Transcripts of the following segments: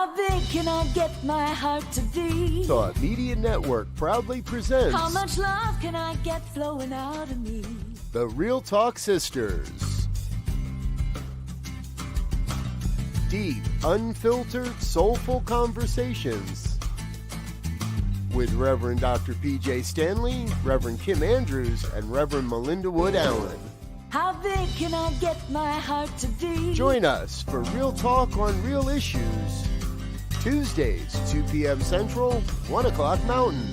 How big can I get my heart to be? Thought Media Network proudly presents How much love can I get flowing out of me? The Real Talk Sisters. Deep, unfiltered, soulful conversations with Reverend Dr. Pjae Stanley, Reverend Kim Andrews, and Reverend Melinda Wood Allen. How big can I get my heart to be? Join us for Real Talk on Real Issues. Tuesdays, 2 p.m. Central, 1 o'clock Mountain.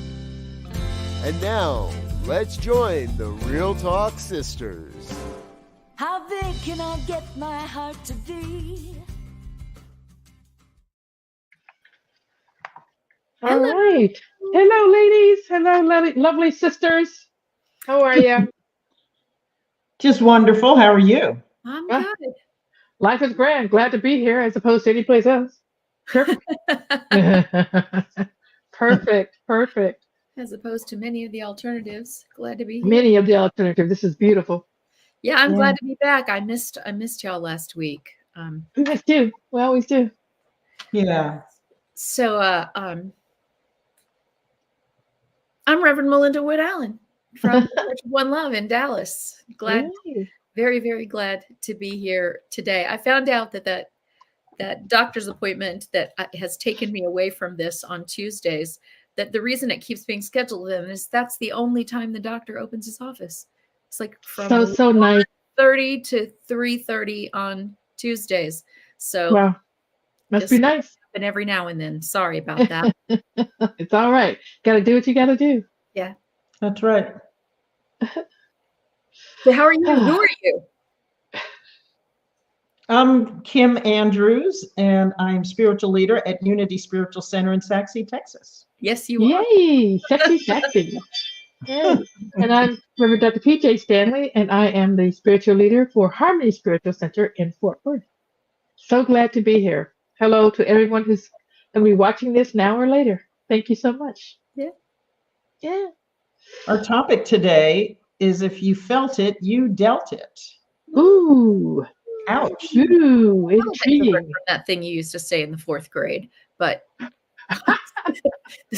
And now, let's join the Real Talk Sisters. How big can I get my heart to be? All right. Hello, ladies. Hello, lovely sisters. How are you? Just wonderful. How are you? I'm good. Life is grand. Glad to be here as opposed to any place else. Perfect. Perfect. As opposed to many of the alternatives. Glad to be here. Many of the alternatives. This is beautiful. Yeah, I'm glad to be back. I missed y'all last week. We must do. We always do. Yeah. So I'm Reverend Melinda Wood Allen from Church of One Love in Dallas. Very, very glad to be here today. I found out that doctor's appointment that has taken me away from this on Tuesdays, that the reason it keeps being scheduled then is that's the only time the doctor opens his office. It's like from so nice. 30 to 3:30 on Tuesdays. So wow. Must be nice. And every now and then. Sorry about that. It's all right. Got to do what you got to do. Yeah. That's right. So how are you? Who are you? I'm Kim Andrews, and I'm spiritual leader at Unity Spiritual Center in Saxe, Texas. Yes, you are. Yay! Sexy. Yes. And I'm Reverend Dr. Pjae Stanley, and I am the spiritual leader for Harmony Spiritual Center in Fort Worth. So glad to be here. Hello to everyone who's going to be watching this now or later. Thank you so much. Yeah. Our topic today is if you felt it, you dealt it. Ooh. Ouch. Ooh, I don't think intriguing. that thing you used to say in the 4th grade, but the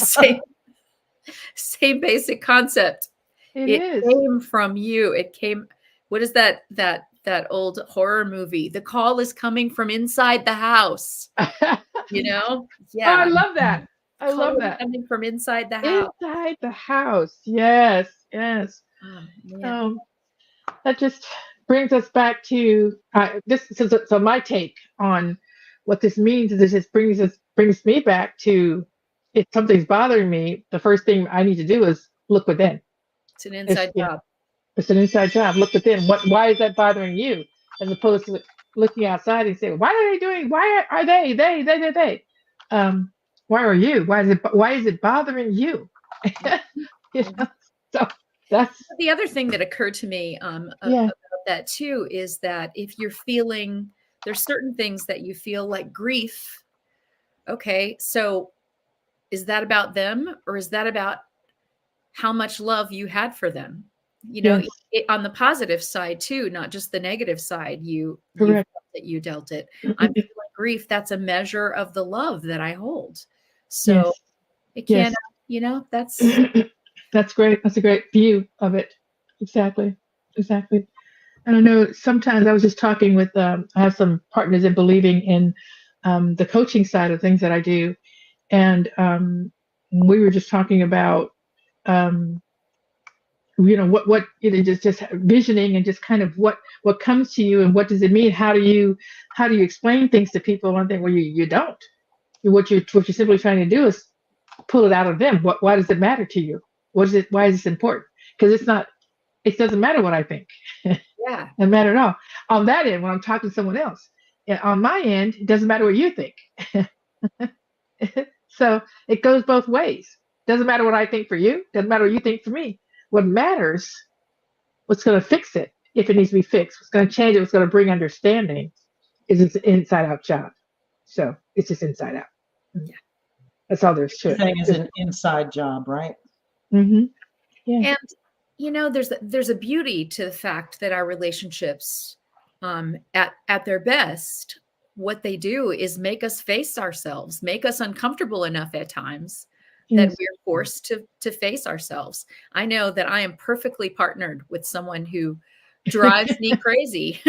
same basic concept. It came from you. It came. What is that old horror movie? The call is coming from inside the house. You know? Yeah. Oh, I love that. I love that. Coming from inside the house. Inside the house. Yes. That just brings us back to this. So my take on what this means is it just brings me back to, if something's bothering me, the first thing I need to do is look within. It's an inside job. It's an inside job. Look within. Why is that bothering you? As opposed to looking outside and saying, why are they doing? Why are they? Why are you? Why is it bothering you? So that's the other thing that occurred to me about that too, is that if you're feeling, there's certain things that you feel like grief. Okay, so is that about them, or is that about how much love you had for them? You know, on the positive side too, not just the negative side. You felt that you dealt it. I'm feeling grief. That's a measure of the love that I hold. So it can, that's that's great. That's a great view of it. Exactly. And I know sometimes I was just talking with, I have some partners in believing in the coaching side of things that I do. And we were just talking about, just visioning and just kind of what comes to you and what does it mean? How do you explain things to people? One thing where you don't. What you're simply trying to do is pull it out of them. Why does it matter to you? Why is this important? Because it doesn't matter what I think. Yeah. Doesn't matter at all. On that end, when I'm talking to someone else, on my end, it doesn't matter what you think. So it goes both ways. Doesn't matter what I think for you. Doesn't matter what you think for me. What matters, what's going to fix it, if it needs to be fixed, what's going to change it, what's going to bring understanding, is it's an inside-out job. So it's just inside out. Yeah. That's all there's to it. Everything is an inside job, right? Mm-hmm. Yeah. And there's a beauty to the fact that our relationships at their best what they do is make us face ourselves, make us uncomfortable enough at times that we're forced to face ourselves. I know that I am perfectly partnered with someone who drives me crazy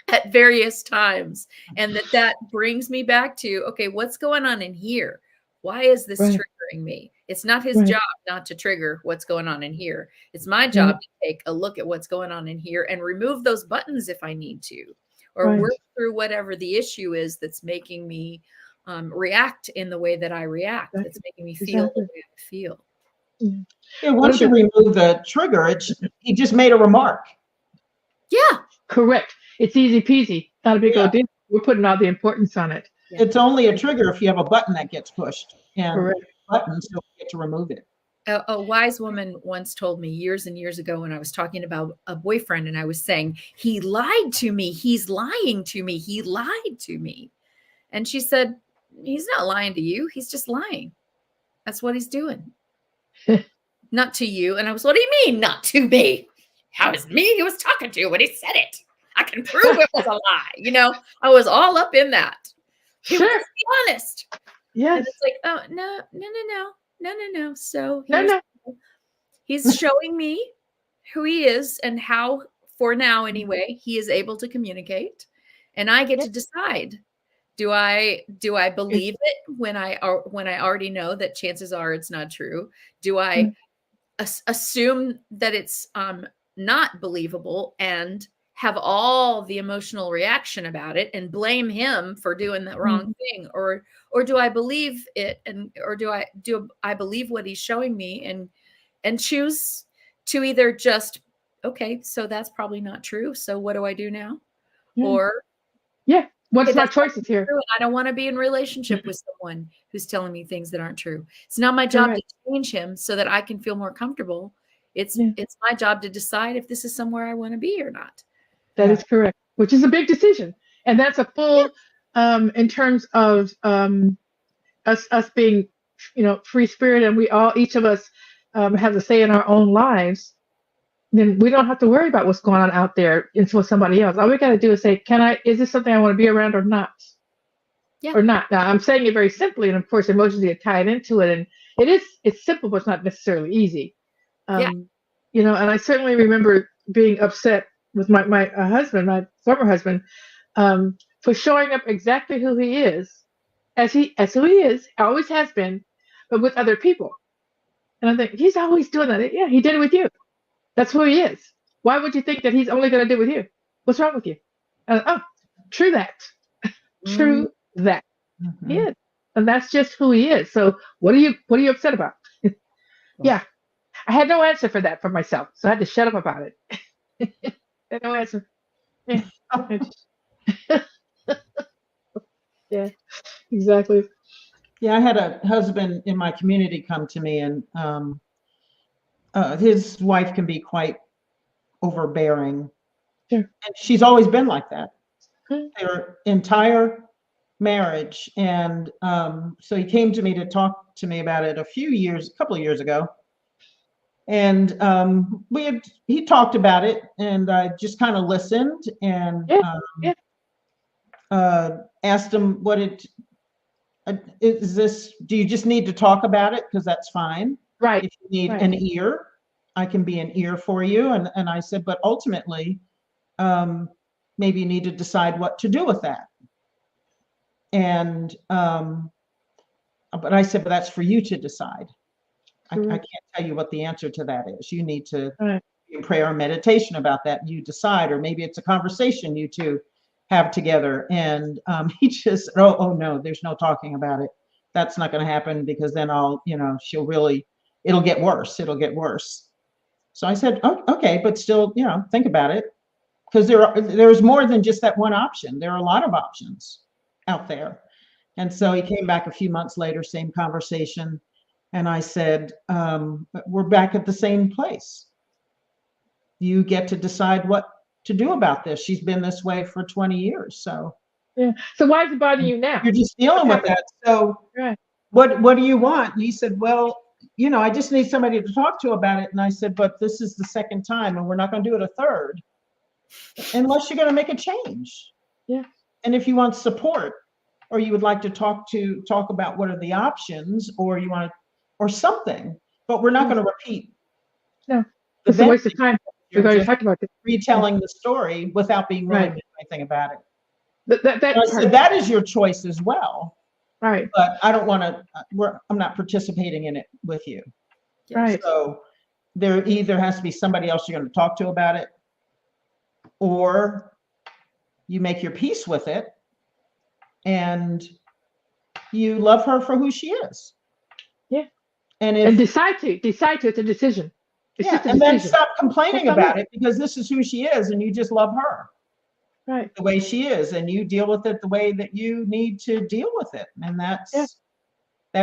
at various times. And that brings me back to, okay, what's going on in here? Why is this triggering me? It's not his job not to trigger what's going on in here. It's my job to take a look at what's going on in here and remove those buttons if I need to, or work through whatever the issue is that's making me react in the way that I react. That's making me feel the way I feel. Yeah, once you remove the trigger, he just made a remark. Yeah. Correct. It's easy peasy. Not a big old deal. We're putting all the importance on it. It's only a trigger if you have a button that gets pushed, and buttons don't get to remove it. A wise woman once told me years and years ago when I was talking about a boyfriend and I was saying, he lied to me. He's lying to me. He lied to me. And she said, he's not lying to you. He's just lying. That's what he's doing. Not to you. And I was, what do you mean not to me? How is me he was talking to when he said it? I can prove it was a lie. You know, I was all up in that. He was be honest. Yes. And it's like, oh, no. So he's showing me who he is and how, for now anyway, he is able to communicate. And I get to decide. Do I believe it when I already know that chances are it's not true? Do I assume that it's not believable and have all the emotional reaction about it and blame him for doing the wrong thing, or do I believe it or do I believe what he's showing me and choose to either just, okay, so that's probably not true, so what do I do now? Or what's my choices here? I don't want to be in relationship with someone who's telling me things that aren't true. It's not my job to change him so that I can feel more comfortable. It's my job to decide if this is somewhere I want to be or not. That is correct, which is a big decision. And that's a full, in terms of us being, free spirit, and each of us have a say in our own lives, then we don't have to worry about what's going on out there for somebody else. All we got to do is say, is this something I want to be around or not? Yeah. Or not? Now, I'm saying it very simply, and of course, emotions get tied into it. And it's simple, but it's not necessarily easy. And I certainly remember being upset with my husband, my former husband, for showing up exactly who he is, as who he is, always has been, but with other people. And I think he's always doing that. Yeah, he did it with you. That's who he is. Why would you think that he's only going to do it with you? What's wrong with you? True that. True that. He is. And that's just who he is. So what are you upset about? Yeah. I had no answer for that for myself. So I had to shut up about it. Had no answer. Yeah, exactly. Yeah, I had a husband in my community come to me, and his wife can be quite overbearing. Sure. And she's always been like that. Their entire marriage. And so he came to me to talk to me about it a couple of years ago. And he talked about it, and I just kind of listened and asked him is this, do you just need to talk about it? Because that's fine. Right. If you need an ear, I can be an ear for you. And I said, but ultimately, maybe you need to decide what to do with that. And, but I said, but that's for you to decide. I can't tell you what the answer to that is. You need to do prayer or meditation about that. You decide, or maybe it's a conversation you two have together. And he just, oh no, there's no talking about it. That's not going to happen, because then it'll get worse. It'll get worse. So I said, oh, okay, but still, think about it, because there's more than just that one option. There are a lot of options out there. And so he came back a few months later, same conversation. And I said, we're back at the same place. You get to decide what to do about this. She's been this way for 20 years. So yeah. So why is it bothering you now? You're just dealing with that. So what do you want? And he said, well, I just need somebody to talk to about it. And I said, but this is the second time, and we're not going to do it a third unless you're going to make a change. Yeah. And if you want support, or you would like to talk about what are the options, or you want to, or something, but we're not going to repeat. No, the it's a waste of venting. time. You're We've already just talked about this. retelling the story without being willing Right. to do anything about it. That And I said, that is your choice as well, right. but I don't want to, I'm not participating in it with you. Right. So there either has to be somebody else you're going to talk to about it, or you make your peace with it and you love her for who she is. Yeah. And decide to, it's a decision. It's just a and then decision. stop complaining about it, because this is who she is and you just love her. Right. The way she is, and you deal with it the way that you need to deal with it. And that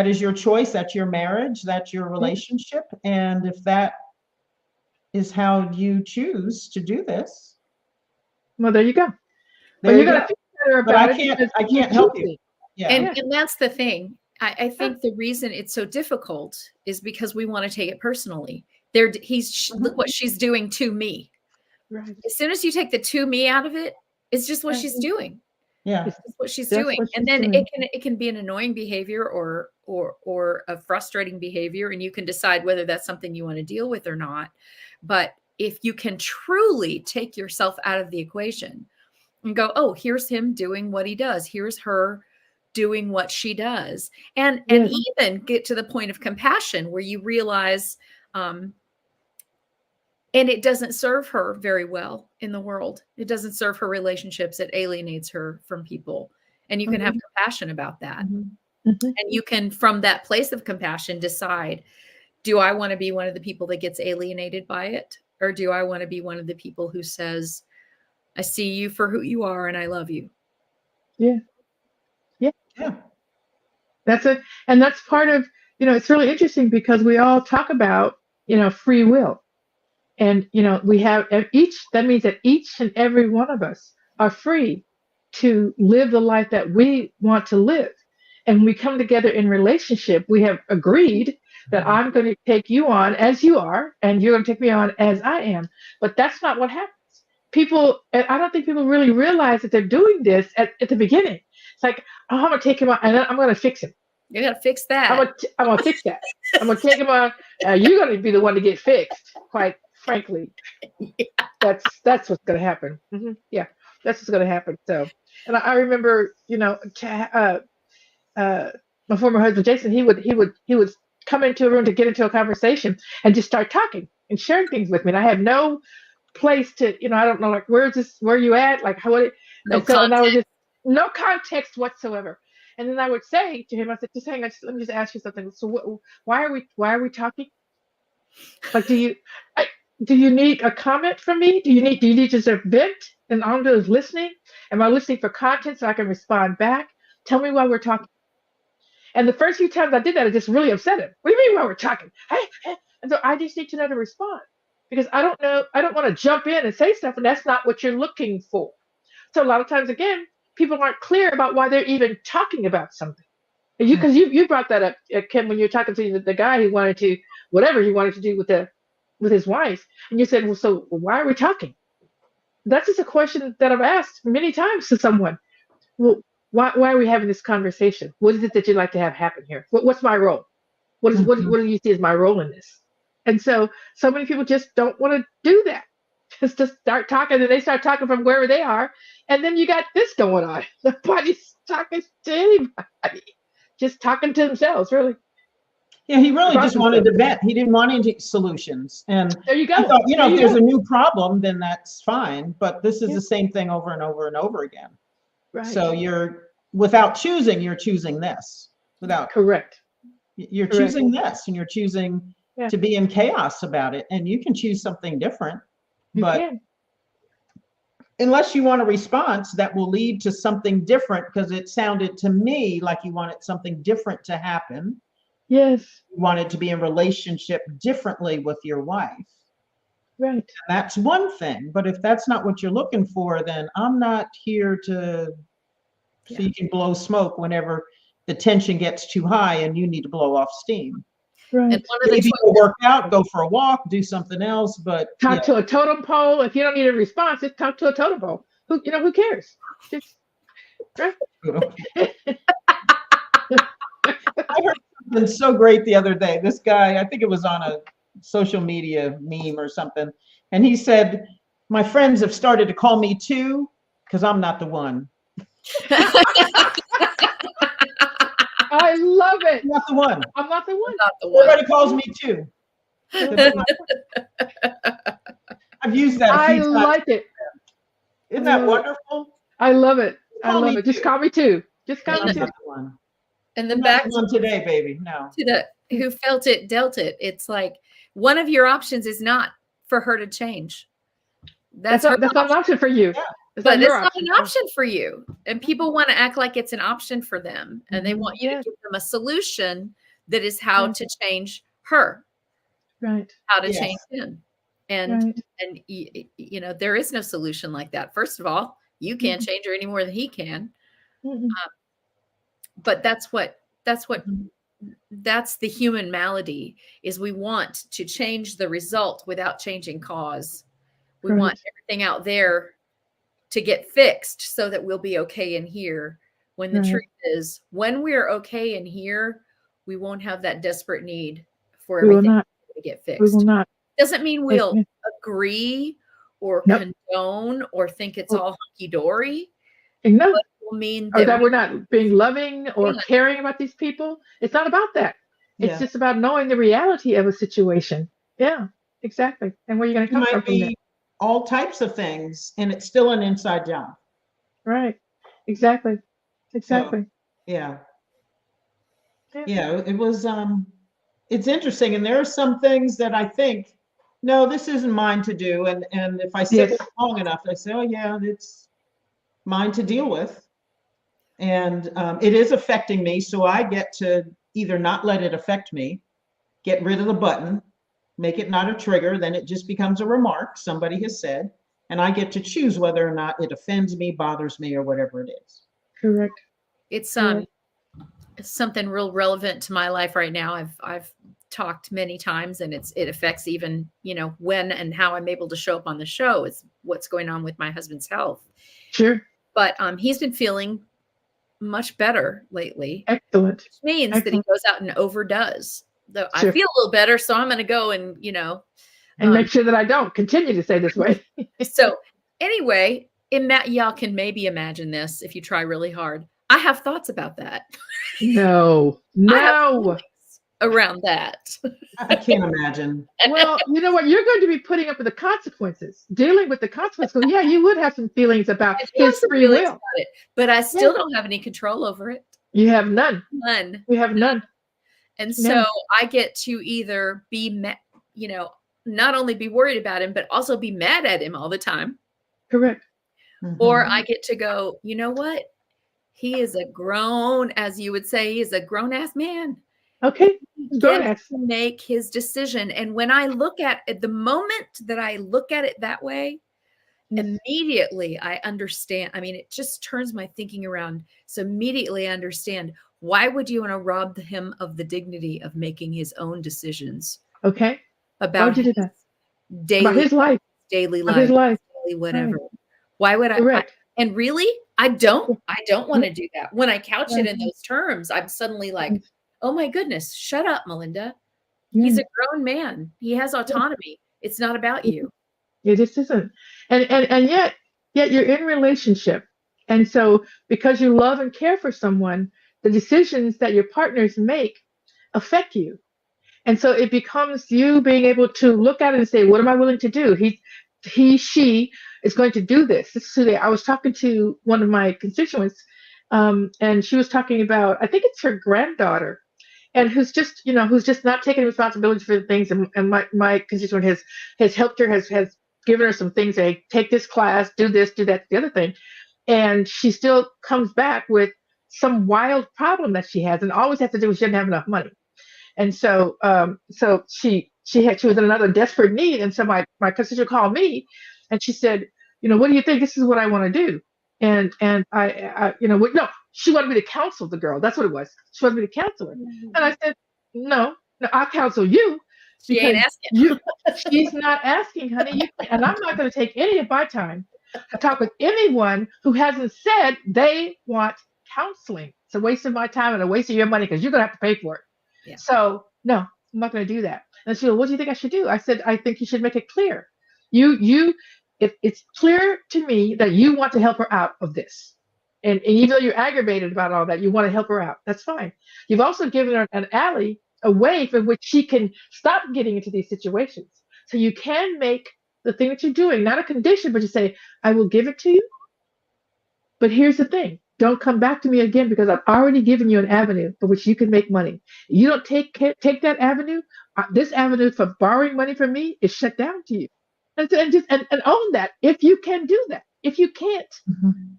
is your choice. That's your marriage. That's your relationship. And if that is how you choose to do this, well, there you go. there you got to go. feel better But about I can't help you. Yeah. And that's the thing. I think the reason it's so difficult is because we want to take it personally. Look what she's doing to me. Right. As soon as you take the to me out of it, it's just what she's doing. Yeah. It's just what she's That's doing. what she's And then doing. it can be an annoying behavior or a frustrating behavior, and you can decide whether that's something you want to deal with or not. But if you can truly take yourself out of the equation and go, oh, here's him doing what he does, here's her doing what she does, and even get to the point of compassion where you realize and it doesn't serve her very well in the world. It doesn't serve her relationships. It alienates her from people. And you can have compassion about that. And you can, from that place of compassion, decide, do I want to be one of the people that gets alienated by it? Or do I want to be one of the people who says, I see you for who you are and I love you? Yeah. Yeah. Yeah. That's it. And that's part of, it's really interesting because we all talk about, free will. And, we have that means that each and every one of us are free to live the life that we want to live. And when we come together in relationship, we have agreed that I'm going to take you on as you are, and you're going to take me on as I am. But that's not what happens. I don't think people really realize that they're doing this at the beginning. It's like, oh, I'm going to take him on and then I'm going to fix him. You got to fix that. I'm going to fix that. I'm going to take him on. You're going to be the one to get fixed, quite frankly. That's what's going to happen. Yeah, that's what's going to happen. So, and I remember, my former husband Jason, he would come into a room to get into a conversation and just start talking and sharing things with me. And I had no place to, I don't know, like, where are you at? Like, how? And I was just no context whatsoever. And then I would say to him, I said, just hang on, let me just ask you something. So why are we talking? Like, do you need a comment from me? Do you need just a vent? And all I'm doing is listening. Am I listening for content so I can respond back? Tell me why we're talking. And the first few times I did that, it just really upset him. What do you mean why we're talking? And so I just need to know to respond, because I don't want to jump in and say stuff, and that's not what you're looking for. So a lot of times, again, people aren't clear about why they're even talking about something. Because you brought that up, Kim, when you were talking to the guy who wanted to, whatever he wanted to do with his wife. And you said, well, so why are we talking? That's just a question that I've asked many times to someone. Well, why are we having this conversation? What is it that you'd like to have happen here? What's my role? What do you see as my role in this? And so many people just don't want to do that. Just to start talking, and they start talking from wherever they are. And then you got this going on. Nobody's talking to anybody. Just talking to themselves, really. Yeah, he really just wanted to vent. He didn't want any solutions. And there you go. I thought, if there's a new problem, then that's fine. But this is the same thing over and over and over again. Right. So without choosing, you're choosing this. Correct. You're choosing this, and you're choosing to be in chaos about it. And you can choose something different. But unless you want a response that will lead to something different, because it sounded to me like you wanted something different to happen. Yes. You wanted to be in relationship differently with your wife. Right. And that's one thing. But if that's not what you're looking for, then I'm not here so you can blow smoke whenever the tension gets too high and you need to blow off steam. Right. And one of the maybe go work out, go for a walk, do something else, but talk to a totem pole. If you don't need a response, just talk to a totem pole. Who cares? I heard something so great the other day. This guy, I think it was on a social media meme or something, and he said, "My friends have started to call me two because I'm not the one." I love it. I'm not the one. I'm not the one. Not the one. Everybody calls me two. I've used that a I few times. like it. Isn't that wonderful? I love it. I Call love me it. Just two. call me two. Just call I'm me not two. the one. And I'm then not back the one today, baby. No. to the who felt it, dealt it. It's like one of your options is not for her to change. That's her not an option for you. Yeah. It's but not your it's not option. an option for you. And people want to act like it's an option for them. And they want you to Yes. give them a solution that is how to change her, Right. how to Yes. change him. And Right. and you know, there is no solution like that. First of all, you can't change her any more than he can. Mhm. But that's the human malady, is we want to change the result without changing cause. We Correct. want everything out there to get fixed so that we'll be okay in here. When the Right. truth is, when we're okay in here, we won't have that desperate need for We will everything not. to get We fixed. will not. Doesn't mean we'll Yes. agree or Nope. condone or think it's Nope. all hunky-dory. No. But it will mean Or that that we're not being loving or Yeah. caring about these people. It's not about that. It's Yeah. just about knowing the reality of a situation. Yeah, exactly. And where you're going to It come from might from there. be all types of things, and it's still an inside job. Right. Exactly. Exactly. Yeah. Yeah. Yeah. It was, it's interesting. And there are some things that I think, no, this isn't mine to do. And if I sit Yes. with it long enough, I say, oh yeah, it's mine to deal with. And it is affecting me. So I get to either not let it affect me, get rid of the button, make it not a trigger, then it just becomes a remark somebody has said, and I get to choose whether or not it offends me, bothers me, or whatever it is. Correct. it's Correct. something real relevant to my life right now. I've talked many times, and it affects even, you know, when and how I'm able to show up on the show. Is what's going on with my husband's health. Sure. But he's been feeling much better lately, Excellent. which means that he Excellent. goes out and overdoes. Though I Sure. feel a little better, so I'm going to go and, you know. And make sure that I don't continue to say this way. So anyway, y'all can maybe imagine this if you try really hard. I have thoughts about that. No. I have No. feelings around that. I can't imagine. Well, you know what? You're going to be putting up with the consequences, dealing with the consequences. So, yeah, you would have some feelings about I do have his some free feelings will. about it, but I still Yeah. don't have any control over it. You have none. None. You have none. And so I get to either be, you know, not only be worried about him, but also be mad at him all the time. Correct. Or I get to go, you know what? He is a grown, as you would say, he is a grown ass man. Okay. He Go gets ahead. to make his decision. And when I look at it, the moment that I look at it that way, immediately I understand. I mean, it just turns my thinking around. So immediately I understand, why would you want to rob him of the dignity of making his own decisions Okay. Why about would you his do that? daily, About his life. daily About life, his life. daily whatever? Why would I? Correct. And really, I don't want to do that. When I couch it in those terms, I'm suddenly like, oh my goodness, shut up, Melinda. He's a grown man. He has autonomy. It's not about you. It just isn't. And yet you're in a relationship. And so because you love and care for someone, the decisions that your partners make affect you. And so it becomes you being able to look at it and say, what am I willing to do? She is going to do this. Today, I was talking to one of my constituents, and she was talking about, I think it's her granddaughter, and who's just not taking responsibility for the things. And my constituent has helped her, has given her some things. Say, take this class, do this, do that, the other thing. And she still comes back with some wild problem that she has, and always has to do with she didn't have enough money. And so, she was in another desperate need. And so my constituent called me, and she said, what do you think? This is what I want to do. And I no, she wanted me to counsel the girl. That's what it was. She wanted me to counsel her. And I said, no, I'll counsel you. She ain't asking. She's not asking, honey. And I'm not going to take any of my time to talk with anyone who hasn't said they want counseling. It's a waste of my time and a waste of your money because you're going to have to pay for it. Yeah. So no, I'm not going to do that. And she goes, what do you think I should do? I said, I think you should make it clear. It's clear to me that you want to help her out of this. And even though you're aggravated about all that, you want to help her out. That's fine. You've also given her an alley, a way for which she can stop getting into these situations. So you can make the thing that you're doing, not a condition, but you say, I will give it to you. But here's the thing. Don't come back to me again because I've already given you an avenue for which you can make money. You don't take that avenue. This avenue for borrowing money from me is shut down to you. And own that if you can do that. If you can't,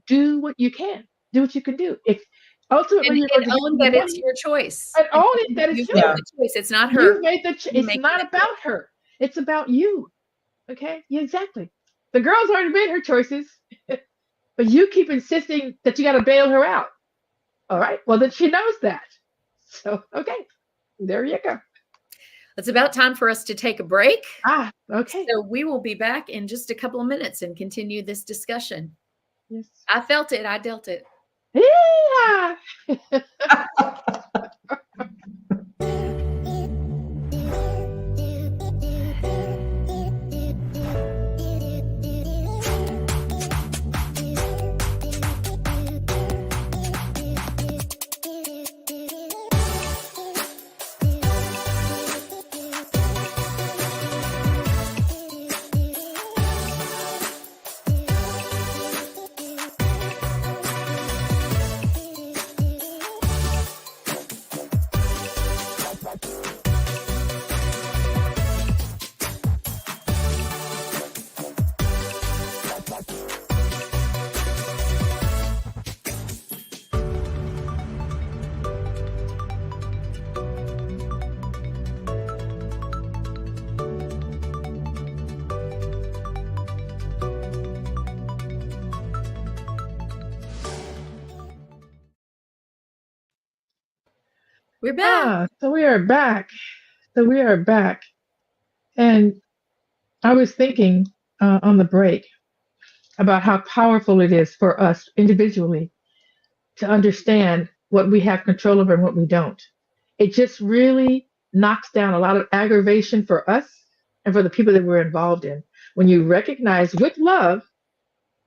do what you can. Do what you can do. If ultimately you're going to own that it's your choice. And own it that it's your choice. It's not her. You've made the it's not about her. It's about you. Okay? Yeah, exactly. The girl's already made her choices. But you keep insisting that you got to bail her out. All right. Well, then she knows that. So, okay. There you go. It's about time for us to take a break. Okay. So we will be back in just a couple of minutes and continue this discussion. Yes. I felt it. I dealt it. Yeah. We're back. So we are back. And I was thinking on the break about how powerful it is for us individually to understand what we have control over and what we don't. It just really knocks down a lot of aggravation for us and for the people that we're involved in. When you recognize with love,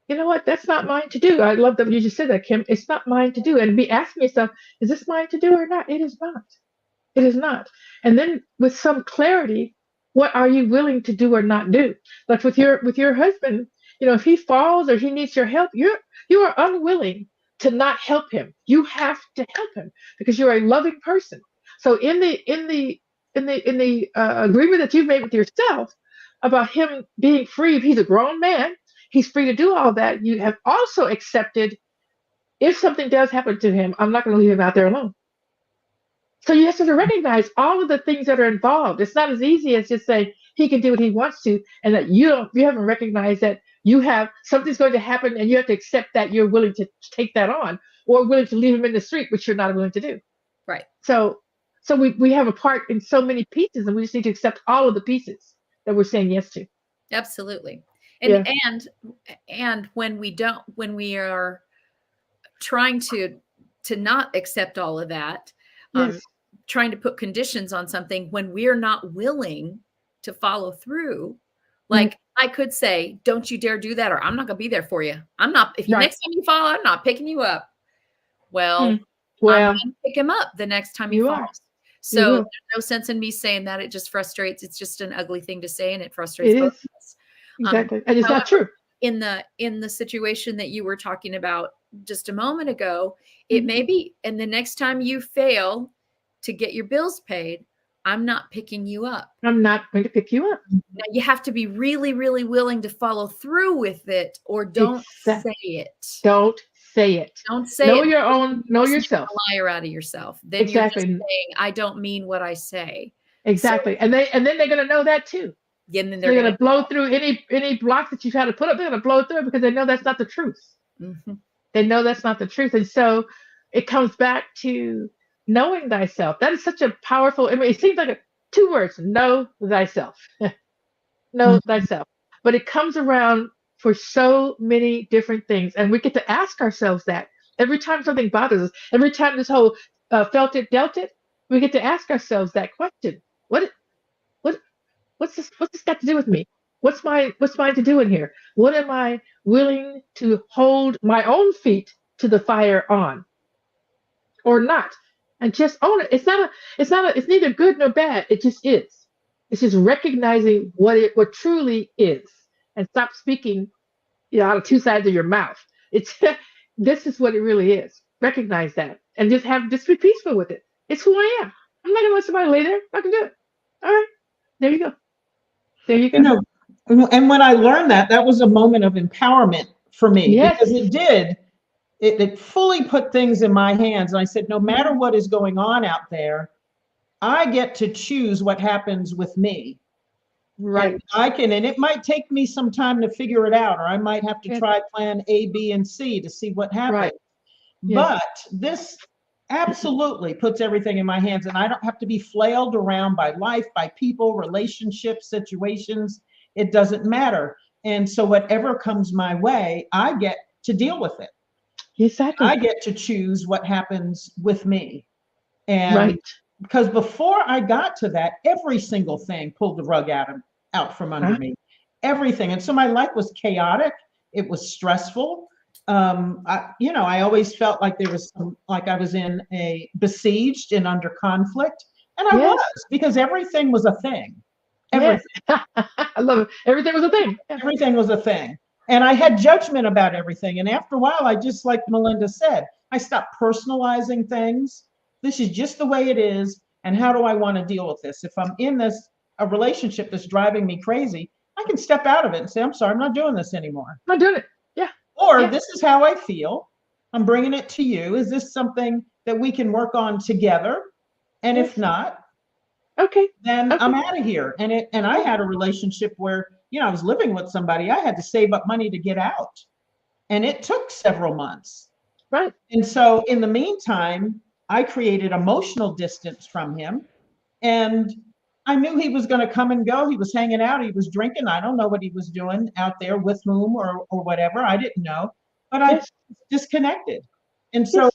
you know what, that's not mine to do. I love that you just said that, Kim. It's not mine to do. And be asking yourself, is this mine to do or not? It is not. It is not. And then with some clarity, what are you willing to do or not do? Like with your husband, if he falls or he needs your help, you are unwilling to not help him. You have to help him because you're a loving person. So in the agreement that you've made with yourself about him being free, if he's a grown man, he's free to do all that. You have also accepted if something does happen to him, I'm not going to leave him out there alone. So you have to recognize all of the things that are involved. It's not as easy as just saying he can do what he wants to, and that you haven't recognized that something's going to happen, and you have to accept that you're willing to take that on, or willing to leave him in the street, which you're not willing to do. Right. So we have a part in so many pieces, and we just need to accept all of the pieces that we're saying yes to. Absolutely. And when we are trying to not accept all of that, yes. Trying to put conditions on something when we're not willing to follow through, like I could say, don't you dare do that, or I'm not going to be there for you. I'm not, if you next time you fall, I'm not picking you up. Well, I'm going to pick him up the next time he falls. So there's no sense in me saying that. It just frustrates. It's just an ugly thing to say, and it frustrates both of us. Exactly. And it's not true. In the situation that you were talking about just a moment ago, it may be, and the next time you fail to get your bills paid, I'm not picking you up. I'm not going to pick you up. Now you have to be really, really willing to follow through with it, or don't say it. Don't say it. Don't say know it. Your own. Know yourself. A liar out of yourself. Then exactly. You're just saying, I don't mean what I say. Exactly. So, and then they're going to know that too. Yeah, and then they're going to blow through any blocks that you've had to put up. They're going to blow through because they know that's not the truth. Mm-hmm. They know that's not the truth. And so it comes back to knowing thyself. That is such a powerful, it seems like two words, know thyself. Know thyself. But it comes around for so many different things. And we get to ask ourselves that every time something bothers us, every time this whole felt it, dealt it, we get to ask ourselves that question. What, what, what's this got to do with me? What's mine to do in here? What am I willing to hold my own feet to the fire on or not? And just own it. It's neither good nor bad. It just is. It's just recognizing what truly is and stop speaking, out of two sides of your mouth. It's this is what it really is. Recognize that and just be peaceful with it. It's who I am. I'm not gonna let somebody lay there. I can do it. All right. There you go. There you go. You know, and when I learned that, that was a moment of empowerment for me, Yes. because it fully put things in my hands. And I said, no matter what is going on out there, I get to choose what happens with me. Right. And and it might take me some time to figure it out, or I might have to try plan A, B, and C to see what happens. Right. Yes. But this absolutely puts everything in my hands, and I don't have to be flailed around by life, by people, relationships, situations. It doesn't matter. And so whatever comes my way, I get to deal with it. Exactly. I get to choose what happens with me. And right. because before I got to that, every single thing pulled the rug out from under me, everything. And so my life was chaotic. It was stressful. I always felt like like I was besieged and under conflict. And I was, because everything was a thing. Everything. Yes. I love it. Everything was a thing. Everything was a thing. And I had judgment about everything. And after a while, I just, like Melinda said, I stopped personalizing things. This is just the way it is. And how do I want to deal with this? If I'm in a relationship that's driving me crazy, I can step out of it and say, I'm sorry, I'm not doing this anymore. I'm not doing it. Yeah. Or this is how I feel. I'm bringing it to you. Is this something that we can work on together? And if not, then I'm out of here. And I had a relationship where, I was living with somebody. I had to save up money to get out. And it took several months. Right. And so in the meantime, I created emotional distance from him. And I knew he was going to come and go. He was hanging out. He was drinking. I don't know what he was doing out there with whom or whatever. I didn't know. But I disconnected. And so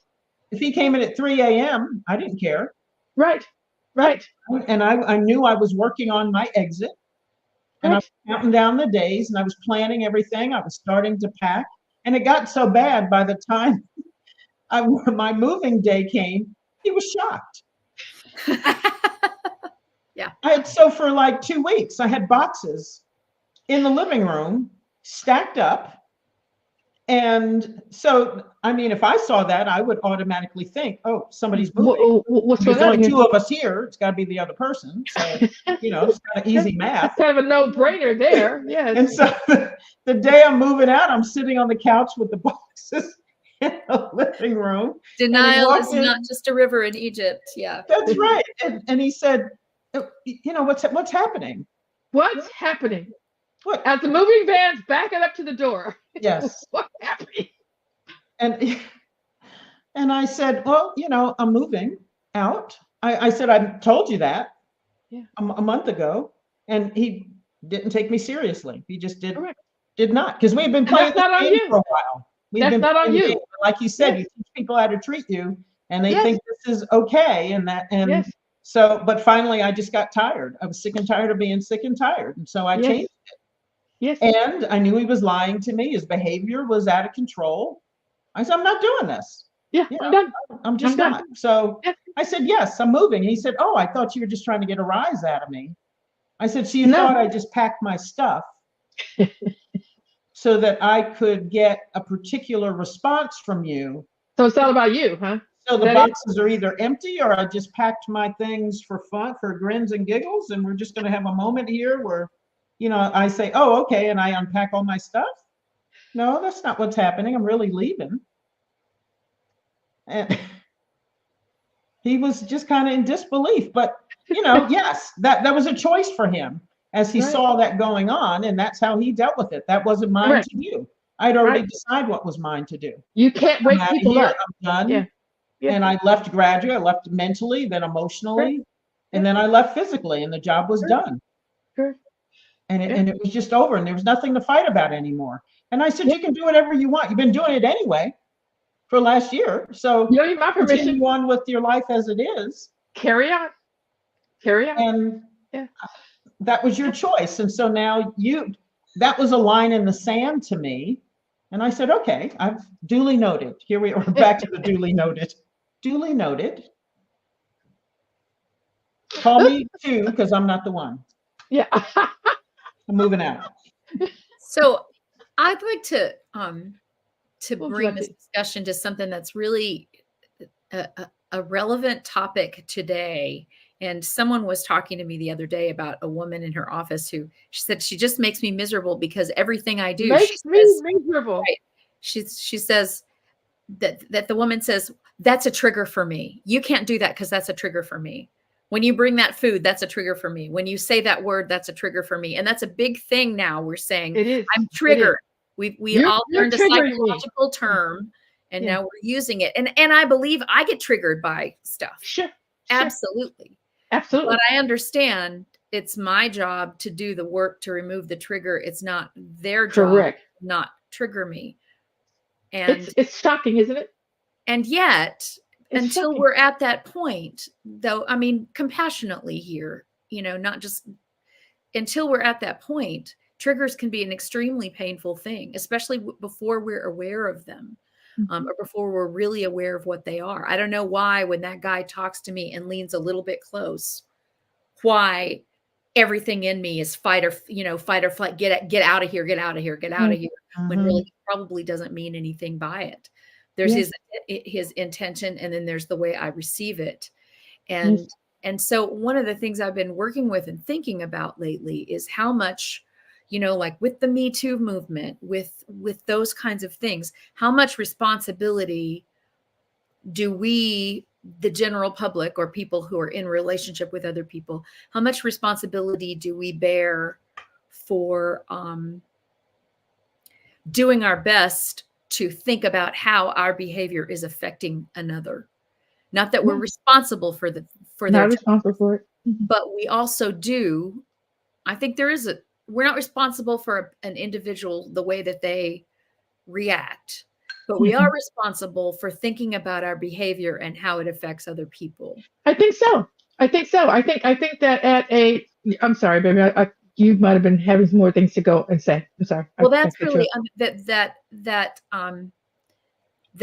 if he came in at 3 a.m., I didn't care. Right. Right. And I knew I was working on my exit. And I was counting down the days, and I was planning everything. I was starting to pack. And it got so bad by the time my moving day came, he was shocked. Yeah. So for like 2 weeks, I had boxes in the living room stacked up. And so, I mean, if I saw that, I would automatically think, oh, somebody's moving. There's only 2 of us here. It's got to be the other person. So, it's kind of easy math. It's kind of a no-brainer there. Yes. And so the day I'm moving out, I'm sitting on the couch with the boxes in the living room. Denial is not just a river in Egypt. Yeah. That's right. And he said, what's happening? What's happening? What? As the moving van's backing up to the door. Yes. What's happening? And I said, well, I'm moving out. I said, I told you that a month ago. And he didn't take me seriously. He just did not. Because we've been playing this game for a while. That's not on you. Like you said, you teach people how to treat you, and they think this is okay. So, but finally, I just got tired. I was sick and tired of being sick and tired. And so I changed it. Yes. And I knew he was lying to me. His behavior was out of control. I said, I'm not doing this. Yeah, I'm done. I'm just not. So I said, yes, I'm moving. He said, oh, I thought you were just trying to get a rise out of me. I said, so you thought I just packed my stuff so that I could get a particular response from you. So it's all about you, huh? So the boxes are either empty, or I just packed my things for fun, for grins and giggles, and we're just going to have a moment here where, I say, oh, okay, and I unpack all my stuff. No, that's not what's happening. I'm really leaving. And he was just kind of in disbelief. But, yes, that was a choice for him as he saw that going on, and that's how he dealt with it. That wasn't mine to do. I'd already decided what was mine to do. You can't wake people up. I'm done. Yeah. And I left gradually. I left mentally, then emotionally, and then I left physically, and the job was done. Sure. And it was just over, and there was nothing to fight about anymore. And I said, you can do whatever you want. You've been doing it anyway for last year. So You don't need my permission. continue on with your life as it is. Carry on. Carry on. And Yeah. that was your choice. And so now that was a line in the sand to me. And I said, okay, I've duly noted. Here we are, back to the duly noted. Duly noted. Call me too, because I'm not the one. Yeah. I'm moving out. So I'd like to Well, bring this discussion to something that's really a relevant topic today. And someone was talking to me the other day about a woman in her office who she said, she just makes me miserable because everything I do makes me miserable. Right, she says that the woman says, that's a trigger for me. You can't do that because that's a trigger for me. When you bring that food, that's a trigger for me. When you say that word, that's a trigger for me. And that's a big thing now. We're saying, it is. I'm triggered. We all learned a psychological term, and now we're using it. And I believe I get triggered by stuff. Sure. Absolutely. Absolutely. But I understand it's my job to do the work to remove the trigger. It's not their job. Correct. To not trigger me. And it's shocking, isn't it? And yet, it's until shocking. we're at that point, though, I mean, compassionately here, not just until we're at that point, triggers can be an extremely painful thing, especially before we're aware of them, or before we're really aware of what they are. I don't know why when that guy talks to me and leans a little bit close, why everything in me is fight or flight, get out of here, get out of here, get out of here, when really he probably doesn't mean anything by it. There's his intention, and then there's the way I receive it. And so one of the things I've been working with and thinking about lately is how much, like with the Me Too movement, with those kinds of things, how much responsibility do we, the general public or people who are in relationship with other people, how much responsibility do we bear for doing our best to think about how our behavior is affecting another? Not that we're responsible for their responsible for it, but we also do. I think we're not responsible for an individual the way that they react, but we are responsible for thinking about our behavior and how it affects other people. I think so. I think that I'm sorry, baby. You might have been having some more things to go and say. I'm sorry. Well, that's really that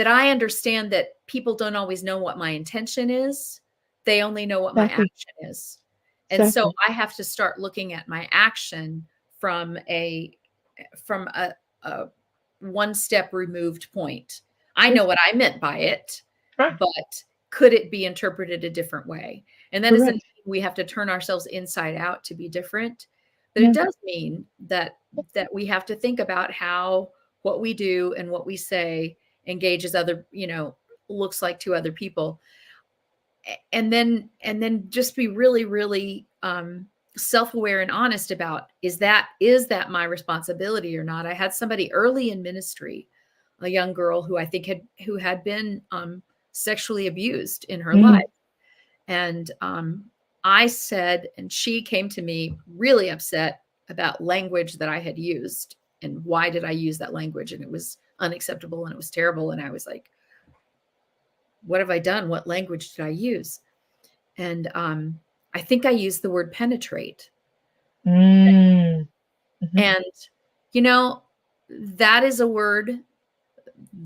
I understand that people don't always know what my intention is. They only know what my action is. And so I have to start looking at my action from a one step removed point. I know what I meant by it, but could it be interpreted a different way? And that doesn't mean we have to turn ourselves inside out to be different. But it does mean that we have to think about how what we do and what we say engages other, looks like to other people. And then just be really, really self-aware and honest about, is that my responsibility or not? I had somebody early in ministry, a young girl who I think who had been sexually abused in her life. And I said, and she came to me really upset about language that I had used and why did I use that language? And it was unacceptable and it was terrible. And I was like, what have I done? What language did I use? And I think I used the word penetrate. And, that is a word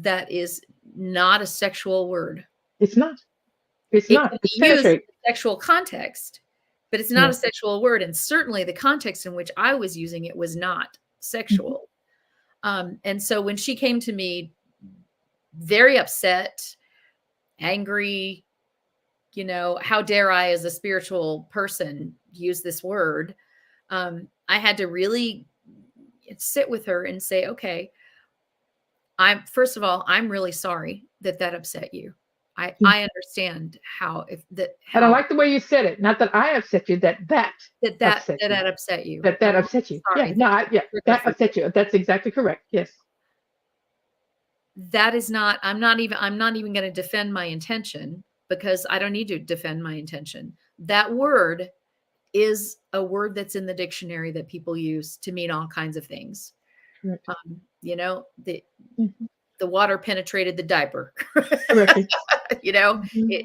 that is not a sexual word. It's not. It's not. It's used in a sexual context, but it's not a sexual word. And certainly the context in which I was using it was not sexual. And so when she came to me very upset, angry, how dare I as a spiritual person use this word? I had to really sit with her and say, okay, first of all, I'm really sorry that upset you. I understand and I like the way you said it. Not that I upset you, that upset you. That upset you. Sorry. That upset you. That's exactly correct. Yes. That is not, I'm not even going to defend my intention, because I don't need to defend my intention. That word is a word that's in the dictionary that people use to mean all kinds of things. Correct. You know, Mhm. the water penetrated the diaper. Correct. You know, Yeah.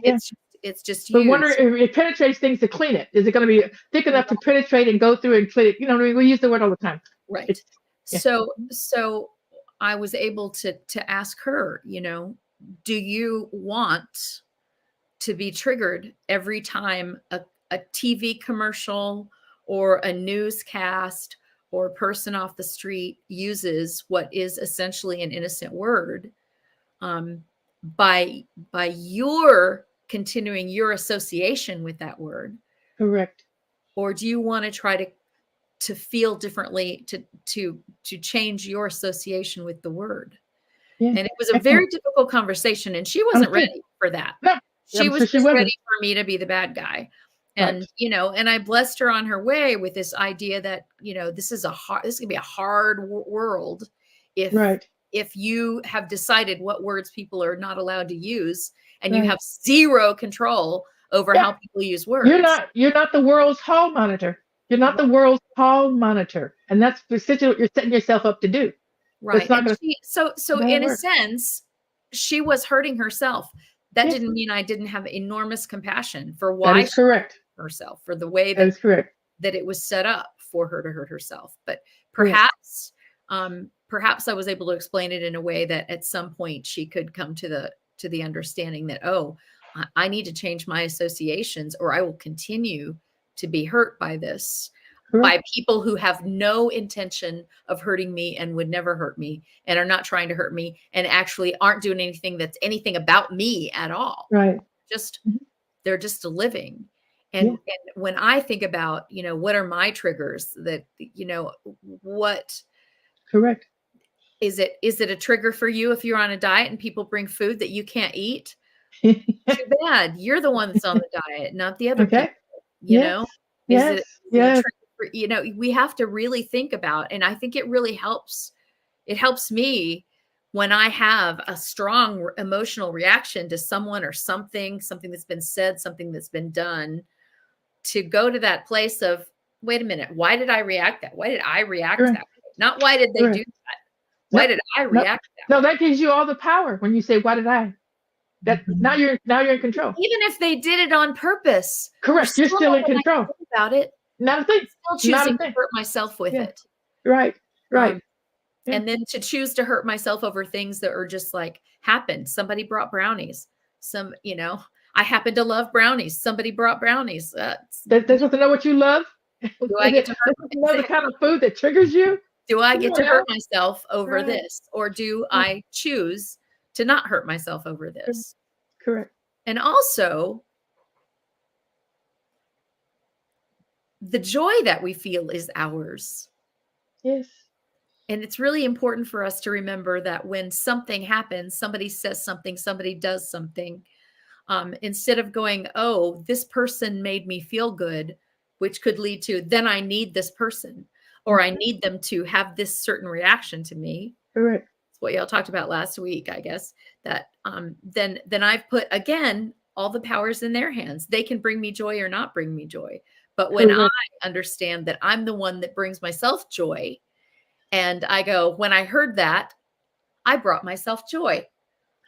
it's just But wonder used. if it penetrates things to clean it. Is it going to be thick enough to penetrate and go through and clean it? You know what I mean? We use the word all the time. Right. It's, yeah. So I was able to ask her, you know, do you want to be triggered every time a TV commercial or a newscast or a person off the street uses what is essentially an innocent word, by your continuing your association with that word? Correct. Or do you want to try to feel differently, to change your association with the word? Yeah. And it was a very difficult conversation, and she wasn't ready for that. No, She was she just wasn't. ready for me to be the bad guy. And, Right. you know, and I blessed her on her way with this idea that, you know, this is gonna be a hard world if Right. if you have decided what words people are not allowed to use, and you Right. have zero control over Yeah. how people use words. You're not the world's hall monitor. You're not the world's hall monitor. And that's essentially what you're setting yourself up to do. Right. It's not And gonna, so not in a work. sense, she was hurting herself. That Yes. didn't mean I didn't have enormous compassion for That why is correct. herself, for the way That is correct. that it was set up for her to hurt herself. But Correct. perhaps I was able to explain it in a way that at some point she could come to the understanding that, oh, I need to change my associations, or I will continue to be hurt by this, Correct. by people who have no intention of hurting me and would never hurt me and are not trying to hurt me and actually aren't doing anything that's anything about me at all. Right. Just Mhm. they're just a living. And, Yeah. and when I think about, you know, what are my triggers, that, you know, what Correct. is it a trigger for you if you're on a diet and people bring food that you can't eat? Too bad. You're the one that's on the diet, not the other Okay. people. You Yes. know, Yes. is it a Yes. trigger for, you know, we have to really think about, and I think it really helps. It helps me when I have a strong emotional reaction to someone or something that's been said, something that's been done, to go to that place of, wait a minute, why did I react that? Why did I react Correct. that way? Not why did they Correct. do that? Why Nope. did I Nope. react that No, way? that gives you all the power when you say, why did I? That Mhm. now you're in control. Even if they did it on purpose, Correct. You're still in when I control. think about it, Not a thing. I'm still Not a choosing to thing. hurt myself with Yeah. it. Right. Right. Um, Yeah. And then to choose to hurt myself over things that are just like happened. Somebody brought brownies. You know, I happen to love brownies. Somebody brought brownies. They're supposed to know what you love. Do I get to They're supposed to know the kind of food that triggers you. do I get to Yeah. hurt myself over Right. this? Or do Yeah. I choose to not hurt myself over this? Correct. And also, the joy that we feel is ours. Yes. And it's really important for us to remember that when something happens, somebody says something, somebody does something, instead of going, oh, this person made me feel good, which could lead to, then I need this person, or I need them to have this certain reaction to me. Correct. It's what y'all talked about last week, I guess, that then I've put, again, all the powers in their hands. They can bring me joy or not bring me joy. But when Correct. I understand that I'm the one that brings myself joy, and I go, when I heard that, I brought myself joy.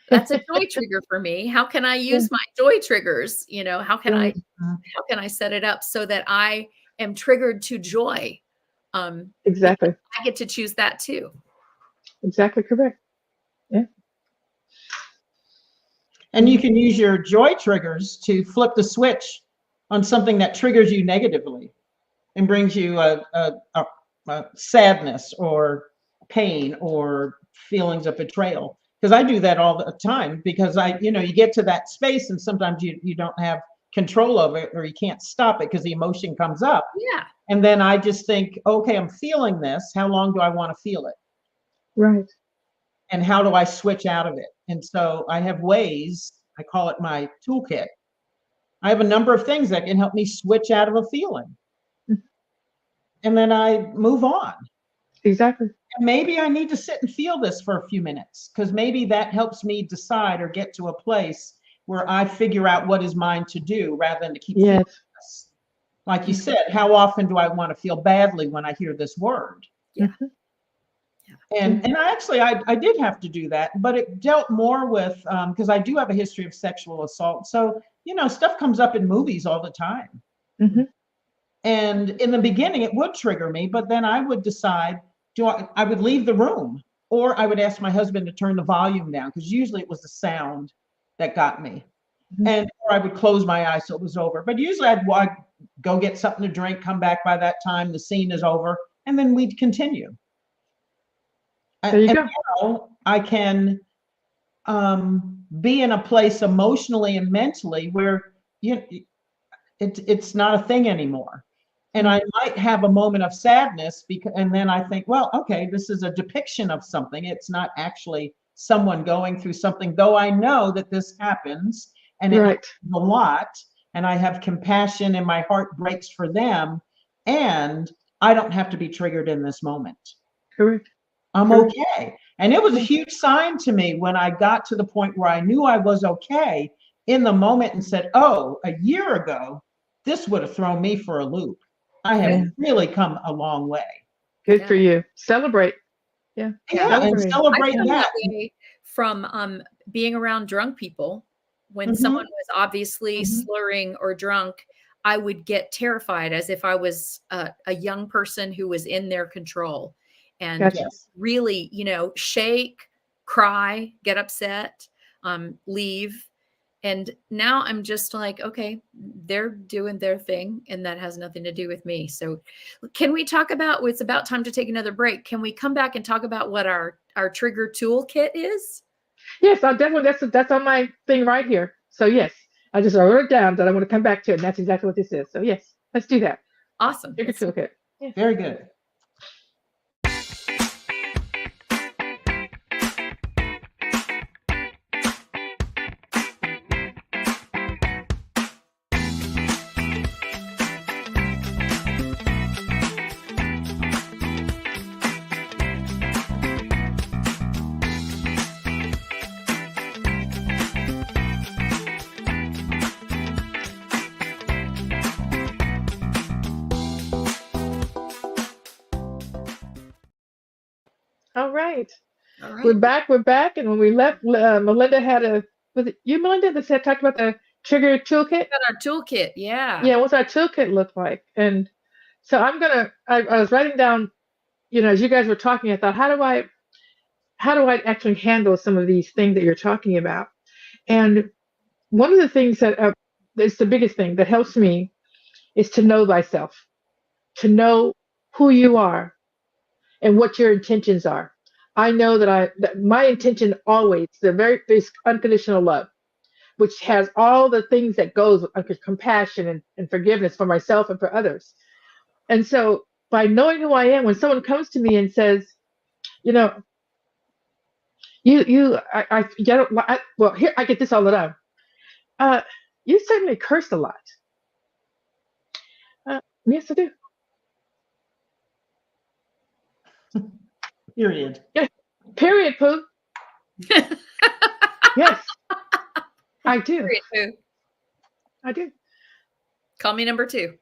That's a joy trigger for me. How can I use my joy triggers? You know, how can I set it up so that I am triggered to joy? Exactly. I get to choose that too. Exactly correct. Yeah. And you can use your joy triggers to flip the switch on something that triggers you negatively and brings you a sadness or pain or feelings of betrayal. Because I do that all the time, because you get to that space and sometimes you don't have control of it, or you can't stop it because the emotion comes up. Yeah. And then I just think, okay, I'm feeling this. How long do I want to feel it? Right. And how do I switch out of it? And so I have ways, I call it my toolkit. I have a number of things that can help me switch out of a feeling. And then I move on. Exactly. And maybe I need to sit and feel this for a few minutes, because maybe that helps me decide or get to a place where I figure out what is mine to do rather than to keep feeling this. Like you said, how often do I want to feel badly when I hear this word? Yeah. And I did have to do that, but it dealt more with, because I do have a history of sexual assault. So, stuff comes up in movies all the time. Mm-hmm. And in the beginning, it would trigger me, but then I would decide, I would leave the room, or I would ask my husband to turn the volume down, because usually it was the sound that got me. Mm-hmm. Or I would close my eyes so it was over. But usually I'd go get something to drink, come back by that time, the scene is over, and then we'd continue. There you go. Now I can be in a place emotionally and mentally where it's not a thing anymore. And I might have a moment of sadness and then I think, well, okay, this is a depiction of something. It's not actually someone going through something, though I know that this happens and it happens a lot. And I have compassion and my heart breaks for them. And I don't have to be triggered in this moment. Correct. I'm okay. And it was a huge sign to me when I got to the point where I knew I was okay in the moment and said, oh, a year ago, this would have thrown me for a loop. I have really come a long way. Good for you. Celebrate. Yeah, and celebrate that. Way from being around drunk people. When someone was obviously slurring or drunk, I would get terrified as if I was a young person who was in their control. And really, shake, cry, get upset, leave. And now I'm just like, okay, they're doing their thing and that has nothing to do with me. So can we talk about, it's about time to take another break. Can we come back and talk about what our trigger toolkit is? Yes, I'll definitely, that's on my thing right here. So yes, I just wrote it down that I want to come back to it. And that's exactly what this is. So yes, let's do that. Awesome. Trigger toolkit. Yeah. Very good. All right. We're back. And when we left, Melinda was it you, Melinda, that talked about the trigger toolkit? About our toolkit, yeah. Yeah, what's our toolkit look like? And so I was writing down, as you guys were talking, I thought, how do I actually handle some of these things that you're talking about? And one of the things that is the biggest thing that helps me is to know thyself, to know who you are and what your intentions are. I know that my intention always, the very basic unconditional love, which has all the things that goes with compassion and forgiveness for myself and for others. And so by knowing who I am, when someone comes to me and says, well, here I get this all the time. You certainly curse a lot. Yes, I do. Period. Yeah. Period, Pooh. Yes, I do. Period, Pooh. I do. Call me number 2.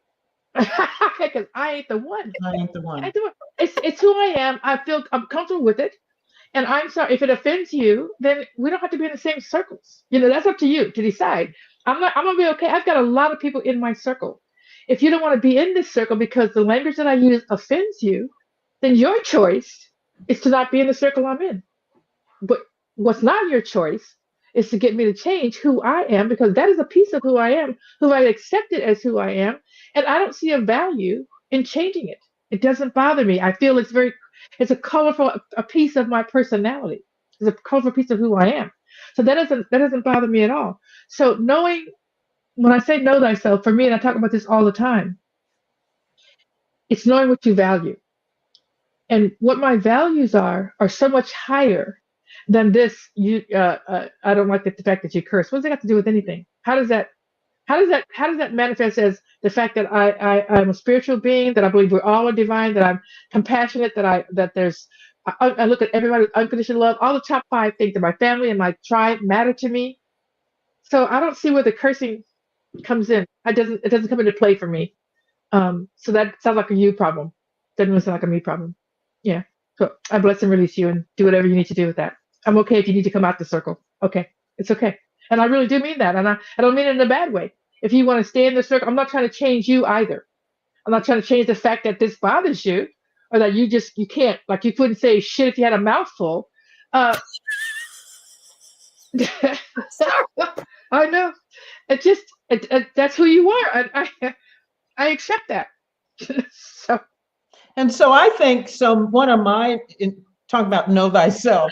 Because I ain't the one. I ain't the one. It's who I am. I'm comfortable with it. And I'm sorry, if it offends you, then we don't have to be in the same circles. That's up to you to decide. I'm gonna be okay. I've got a lot of people in my circle. If you don't want to be in this circle because the language that I use offends you, then your choice is to not be in the circle I'm in. But what's not your choice is to get me to change who I am, because that is a piece of who I am, who I accepted as who I am. And I don't see a value in changing it. It doesn't bother me. I feel it's a colorful, a piece of my personality. It's a colorful piece of who I am. So that doesn't bother me at all. So when I say know thyself, for me, and I talk about this all the time, it's knowing what you value. And what my values are so much higher than this. I don't like the fact that you curse. What does that have to do with anything? How does that manifest as the fact that I'm a spiritual being, that I believe we're all divine, that I'm compassionate, that I look at everybody with unconditional love. All the top 5 things that my family and my tribe matter to me. So I don't see where the cursing comes in. It doesn't come into play for me. So that sounds like a you problem. Doesn't really sound like a me problem. Yeah. So I bless and release you and do whatever you need to do with that. I'm okay if you need to come out the circle. Okay. It's okay. And I really do mean that. And I don't mean it in a bad way. If you want to stay in the circle, I'm not trying to change you either. I'm not trying to change the fact that this bothers you or that you can't, like you couldn't say shit if you had a mouthful. Uh, I know. That's who you are. I accept that. So And so I think one of my, talking about know thyself,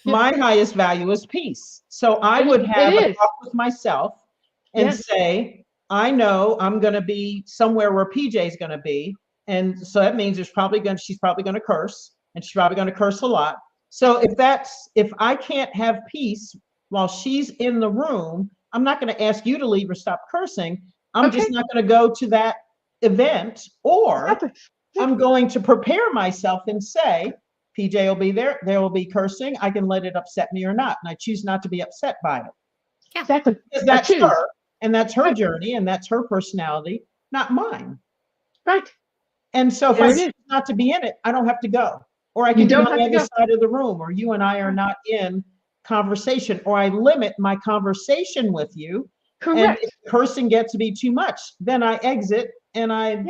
my highest value is peace. So I would have a talk with myself and say, I know I'm going to be somewhere where Pjae is going to be. And so that means she's probably going to curse, and she's probably going to curse a lot. So if I can't have peace while she's in the room, I'm not going to ask you to leave or stop cursing. I'm just not going to go to that event, or I'm going to prepare myself and say, Pjae will be there. There will be cursing. I can let it upset me or not. And I choose not to be upset by it. Yeah, exactly. Because that's her, and that's her journey, and that's her personality, not mine. Right. And so if I choose not to be in it, I don't have to go. Or I can be on the other side of the room, or you and I are not in conversation, or I limit my conversation with you. Correct. And if cursing gets to be too much, then I exit and I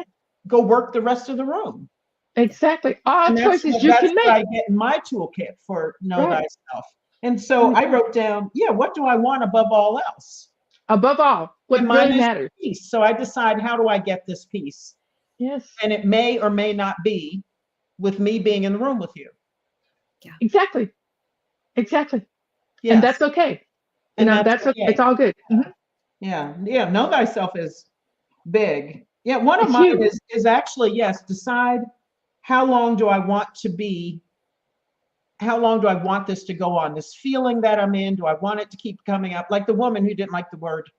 go work the rest of the room. Exactly. All choices you can make. I get in my toolkit for know thyself. And so I wrote down, what do I want above all else? Above all, what really matters. Peace. So I decide, how do I get this peace? Yes. And it may or may not be with me being in the room with you. Yeah. Exactly. Exactly. Yes. And that's okay. And that's okay. It's all good. Mm-hmm. Yeah. Know thyself is big. Yeah. One of mine is actually, decide how long do I want this to go on? This feeling that I'm in, do I want it to keep coming up? Like the woman who didn't like the word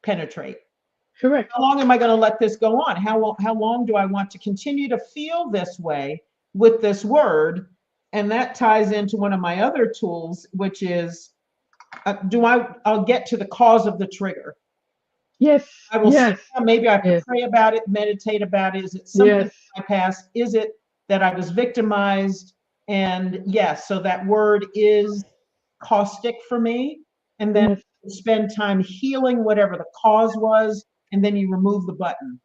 penetrate. Correct. How long am I going to let this go on? How long do I want to continue to feel this way with this word? And that ties into one of my other tools, which is, I'll get to the cause of the trigger. Yes. I will say, maybe I have to pray about it, meditate about it. Is it something in my past? Is it that I was victimized? And so that word is caustic for me. And then spend time healing whatever the cause was, and then you remove the button.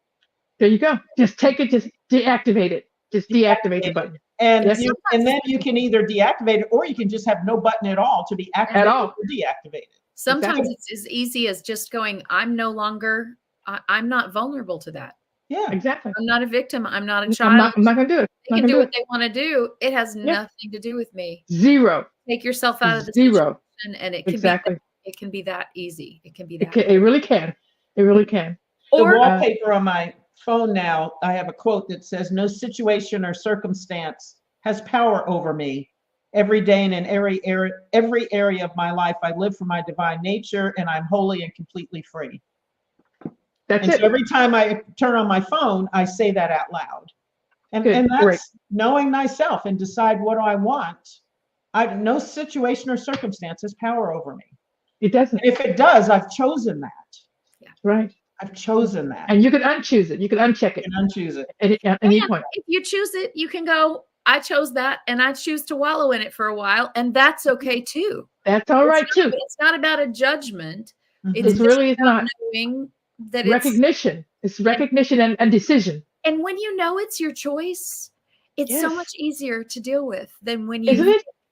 There you go. Just take it, just deactivate it. Just deactivate the button. And then you can either deactivate it, or you can just have no button at all to be activated or deactivated. Sometimes it's as easy as just going, I'm not vulnerable to that. Yeah, exactly. I'm not a victim. I'm not a child. I'm not going to do it. They can do what they want to do. It has nothing to do with me. Zero. Take yourself out of the situation, and it can be that easy. It can be that. It really can. It really can. The wallpaper on my phone now, I have a quote that says, "No situation or circumstance has power over me. Every day and in every area of my life, I live for my divine nature, and I'm wholly and completely free." That's it. So every time I turn on my phone, I say that out loud. And that's knowing thyself and decide, what do I want? No situation or circumstance has power over me. It doesn't. And if it does, I've chosen that. Yeah. Right. I've chosen that. And you can unchoose it. You can uncheck it. You can unchoose it. At any point. If you choose it, you can go, I chose that, and I choose to wallow in it for a while, and that's okay too. That's all right too. It's not about a judgment. Mm-hmm. It's really not. Knowing that recognition. It's recognition and decision. And when you know it's your choice, it's so much easier to deal with than when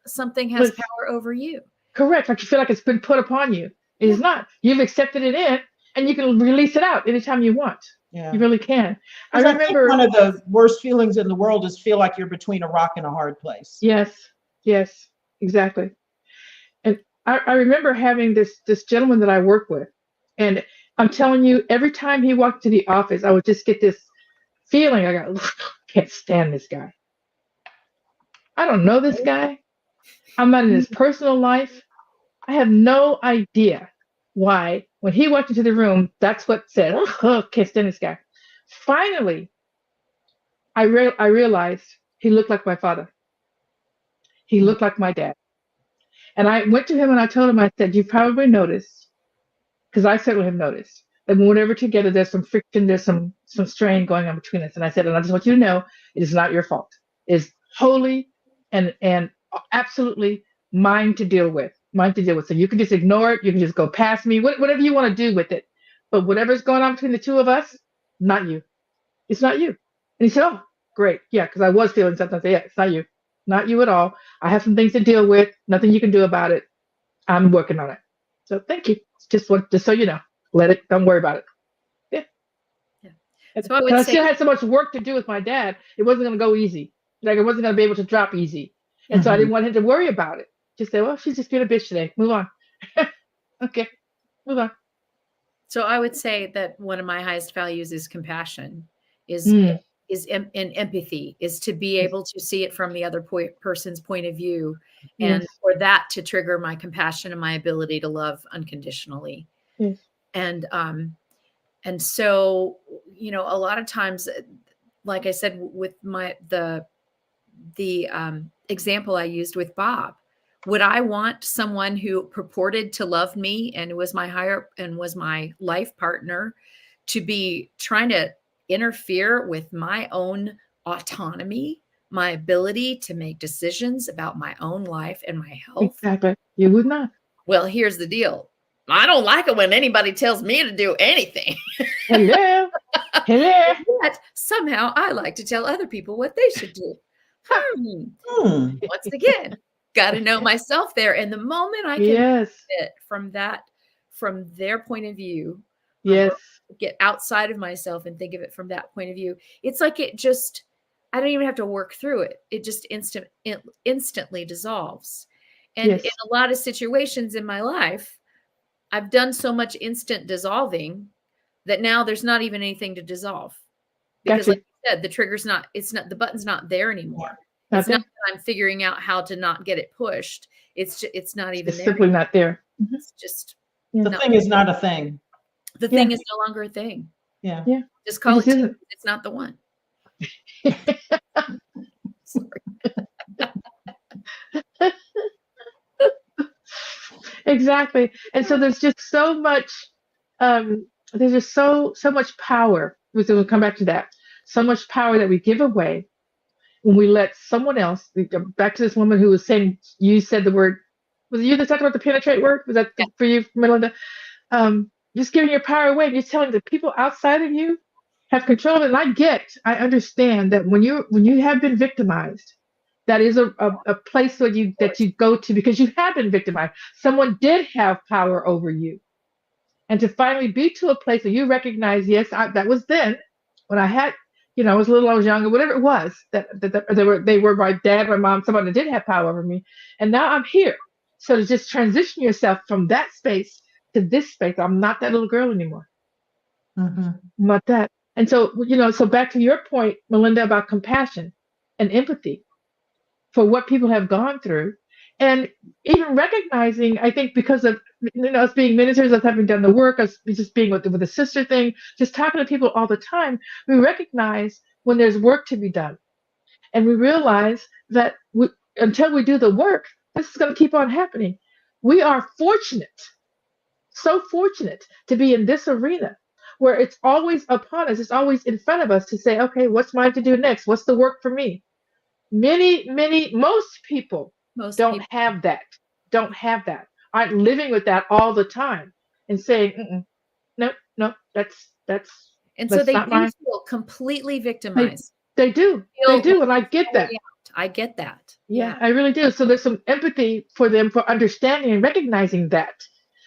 something has power over you. Correct. Like you feel like it's been put upon you. It is not. You've accepted it in, and you can release it out anytime you want. Yeah. You really can. I remember one of the worst feelings in the world is feel like you're between a rock and a hard place. Yes, exactly. And I remember having this gentleman that I work with, and I'm telling you, every time he walked to the office, I would just get this feeling. I can't stand this guy. I don't know this guy. I'm not in his personal life. I have no idea why, when he walked into the room, that's what said, can't stand this guy. Finally, I realized he looked like my father. He looked like my dad. And I went to him and I told him, I said, you probably noticed, because I certainly have noticed, that when we're together, there's some friction, there's some strain going on between us. And I said, and I just want you to know, it is not your fault. It's wholly and absolutely mine to deal with. Mine to deal with. So you can just ignore it. You can just go past me, whatever you want to do with it. But whatever's going on between the two of us, not you. It's not you. And he said, oh, great. Yeah, because I was feeling something. I said, yeah, it's not you. Not you at all. I have some things to deal with. Nothing you can do about it. I'm working on it. So thank you. Just so you know. Let it. Don't worry about it. Yeah. Yeah. So I still had so much work to do with my dad. It wasn't going to go easy. Like it wasn't going to be able to drop easy. And so I didn't want him to worry about it. Just say, well, she's just being a bitch today. Move on. Okay. Move on. So I would say that one of my highest values is compassion, is empathy, is to be able to see it from the other person's point of view, and for that to trigger my compassion and my ability to love unconditionally. Yes. And so, you know, a lot of times, like I said, with the example I used with Bob, would I want someone who purported to love me and was my life partner to be trying to interfere with my own autonomy, my ability to make decisions about my own life and my health? Exactly. You would not. Well, here's the deal. I don't like it when anybody tells me to do anything. Hello. Hello. But somehow I like to tell other people what they should do. Once again, got to know myself there. And the moment I can fit from their point of view, get outside of myself and think of it from that point of view, it's like I don't even have to work through it. It just instantly dissolves. And in a lot of situations in my life, I've done so much instant dissolving that now there's not even anything to dissolve. Because like you said, the button's not there anymore. It's not that I'm figuring out how to not get it pushed. It's not even there. Simply not there. It's just the thing is not a thing. The thing is no longer a thing. Yeah. Just call it. It's not the one. Sorry. Exactly. And so there's just so much. There's just so much power. We'll come back to that. So much power that we give away when we let someone else. Back to this woman who was saying, you said the word. Was it you that talked about the penetrate word? Was that for you, Melinda? Just giving your power away. And you're telling the people outside of you have control of it. And I understand that when you have been victimized, that is a place that you go to because you have been victimized. Someone did have power over you. And to finally be to a place where you recognize, yes, that was then when I had, I was little, I was younger, whatever it was, that they were my dad, my mom, someone that did have power over me. And now I'm here. So to just transition yourself from that space to this space, I'm not that little girl anymore. I'm not that. And so, so back to your point, Melinda, about compassion and empathy for what people have gone through. And even recognizing, I think because of, us being ministers, us having done the work, us just being with the sister thing, just talking to people all the time, we recognize when there's work to be done. And we realize that until we do the work, this is going to keep on happening. We are fortunate, so fortunate to be in this arena where it's always upon us. It's always in front of us to say, okay, what's mine to do next? What's the work for me? Most people don't have that, aren't living with that all the time and saying, no, that's. And so they do feel completely victimized. They do. And I get that. I get that. Yeah, I really do. So there's some empathy for them for understanding and recognizing that,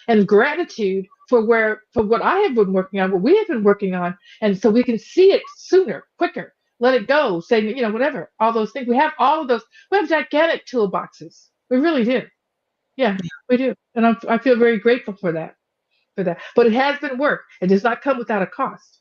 and gratitude for what I have been working on, what we have been working on. And so we can see it sooner, quicker. Let it go, say, whatever, all those things. We have all of those. We have gigantic toolboxes. We really do. Yeah, we do. And I feel very grateful for that. But it has been work. It does not come without a cost.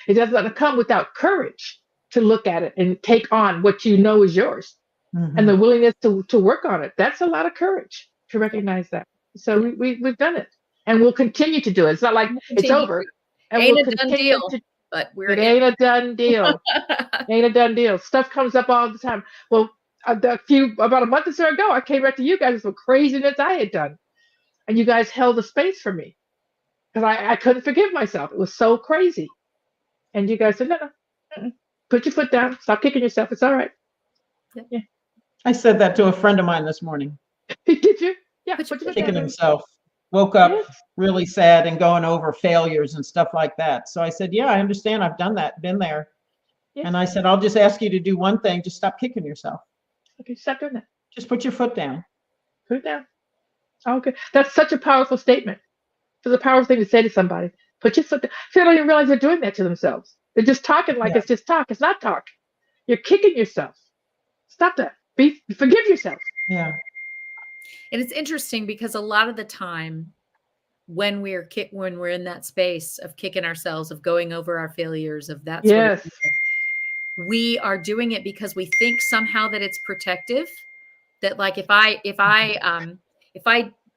It does not come without courage to look at it and take on what you know is yours and the willingness to work on it. That's a lot of courage to recognize that. So we've done it and we'll continue to do it. It's not like it's over. And ain't a done deal. But it ain't a done deal. Ain't a done deal. Stuff comes up all the time. Well, about a month or so ago, I came back to you guys with some craziness I had done, and you guys held the space for me. because I couldn't forgive myself. It was so crazy. And you guys said, no, no, put your foot down. Stop kicking yourself. It's all right. Yeah. I said that to a friend of mine this morning. Did you? Yeah. Put your foot Kicking down. himself. Woke up Yes. really sad and going over failures and stuff like that. So I said, yeah, I understand. I've done that, been there. Yes. And I said, I'll just ask you to do one thing. Just stop kicking yourself. Okay, stop doing that. Just put your foot down. Put it down. Okay. That's such a powerful statement. It's a powerful thing to say to somebody. Put your foot down. They don't even realize they're doing that to themselves. They're just talking like Yeah. it's just talk. It's not talk. You're kicking yourself. Stop that. Forgive yourself. Yeah. And it's interesting because a lot of the time when we're in that space of kicking ourselves, of going over our failures, of that sort of Yes. thing, we are doing it because we think somehow that it's protective. That like if I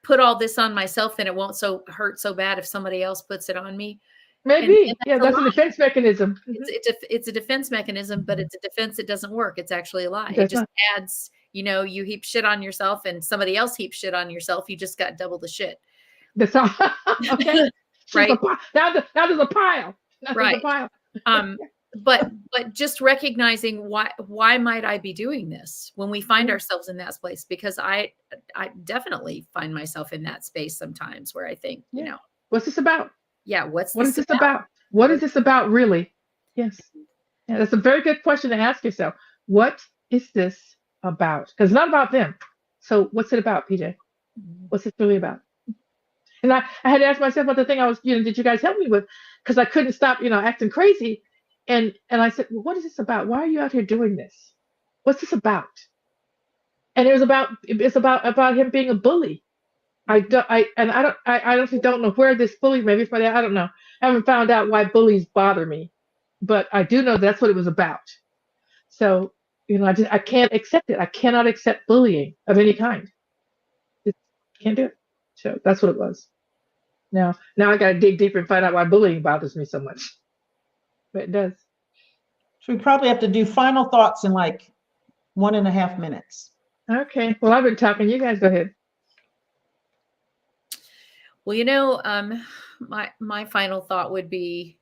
put all this on myself, then it won't hurt so bad if somebody else puts it on me. Maybe. And Yeah, that's a lie. defense mechanism. It's a defense mechanism, but it's a defense that doesn't work. It's actually a lie. It It does just not. adds, you heap shit on yourself and somebody else heaps shit on yourself. You just got double the shit. That's all. Okay. Right. Now there's a pile. Now Right. There's a pile. But just recognizing why might I be doing this when we find ourselves in that place? Because I definitely find myself in that space sometimes where I think, What's this about? yeah, What is this about? What is this about really? Yes. Yeah, that's a very good question to ask yourself. What is this about? Because it's not about them. So what's it about, Pjae? What's it really about? And I had to ask myself about the thing I was, did you guys help me with? Because I couldn't stop, acting crazy. And I said, well, what is this about? Why are you out here doing this? What's this about? And it's about him being a bully. I honestly don't know where this bully, maybe it's I don't know. I haven't found out why bullies bother me, but I do know that's what it was about. So, I can't accept it. I cannot accept bullying of any kind. Just can't do it. So that's what it was. Now I got to dig deeper and find out why bullying bothers me so much. But it does. So we probably have to do final thoughts in like 1.5 minutes. Okay. Well, I've been talking. You guys go ahead. Well, my final thought would be,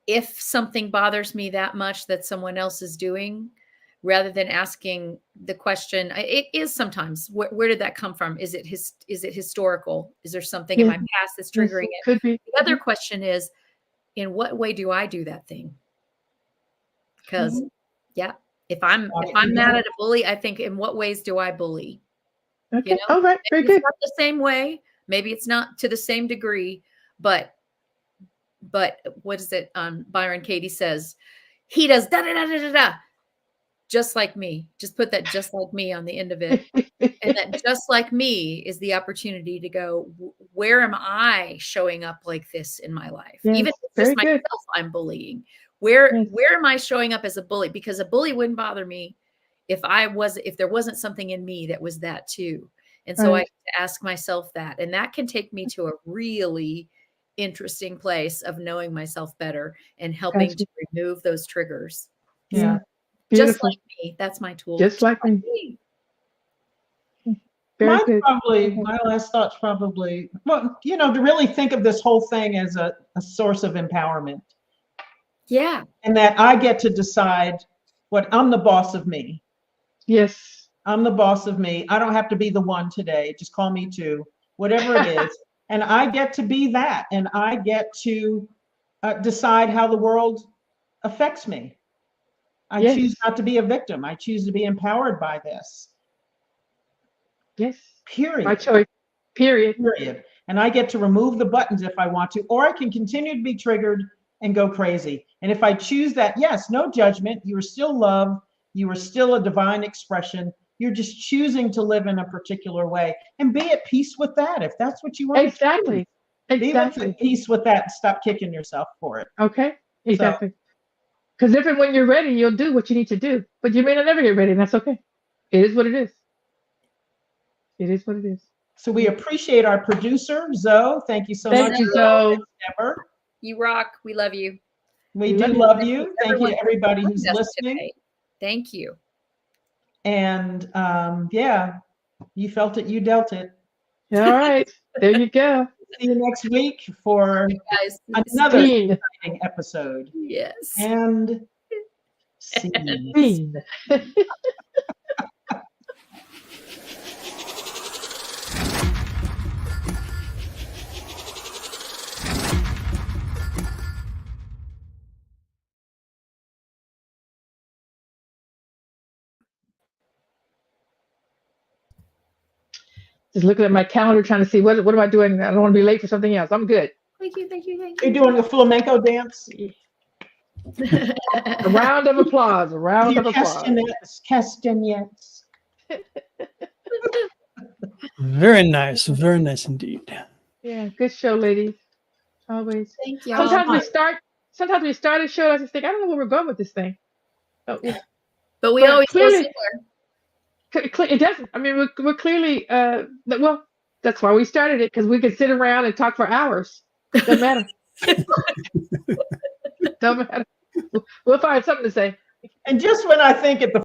if something bothers me that much that someone else is doing, rather than asking the question, it is sometimes, where did that come from? Is it historical? Is there something in my past that's triggering it? Could be. The other question is, in what way do I do that thing? Because if I'm mad at a bully, I think, in what ways do I bully? Okay. All right. Very good. It's not the same way. Maybe it's not to the same degree, but what is it? Byron Katie says, he does da da da da da da, just like me. Just put that "just like me" on the end of it, and that "just like me" is the opportunity to go, where am I showing up like this in my life? Yes, Even if it's just very myself I'm bullying. Where am I showing up as a bully? Because a bully wouldn't bother me if there wasn't something in me that was that too. And so I have to ask myself that, and that can take me to a really interesting place of knowing myself better and helping to remove those triggers. Yeah. Just like me. That's my tool. Just like me. Very good. My last thought's probably, well, to really think of this whole thing as a source of empowerment. Yeah. And that I get to decide what I'm the boss of me. Yes. I'm the boss of me. I don't have to be the one today. Just call me two, whatever it is. And I get to be that. And I get to decide how the world affects me. I choose not to be a victim. I choose to be empowered by this. Yes. Period. My choice. Period. And I get to remove the buttons if I want to, or I can continue to be triggered and go crazy. And if I choose that, yes, no judgment. You are still love. You are still a divine expression. You're just choosing to live in a particular way and be at peace with that. If that's what you want. Exactly. Be at peace with that and stop kicking yourself for it. Okay. Exactly. Because if and when you're ready, you'll do what you need to do. But you may not ever get ready, and that's okay. It is what it is. It is what it is. So we appreciate our producer, Zoe. Thank you so much. Thank you, Zoe. You rock. We love you. We do love you. Thank you to everybody who's listening. Today. Thank you. And you felt it, you dealt it. All right. There you go. See you next week for Guys, another Bean. exciting episode. yes. And scene. Bean. Just looking at my calendar, trying to see what am I doing. I don't want to be late for something else. I'm good. Thank you. You're doing a flamenco dance? A round of applause. A round of applause. Castanets. Very nice indeed. Yeah, good show, ladies. Always. Thank you. Sometimes we start a show. I just think I don't know where we're going with this thing. Oh, yeah. But we But always go clearly- somewhere. It doesn't. I mean, we're clearly. Well, that's why we started it, because we could sit around and talk for hours. Doesn't matter. Don't matter. We'll find something to say. And just when I think at the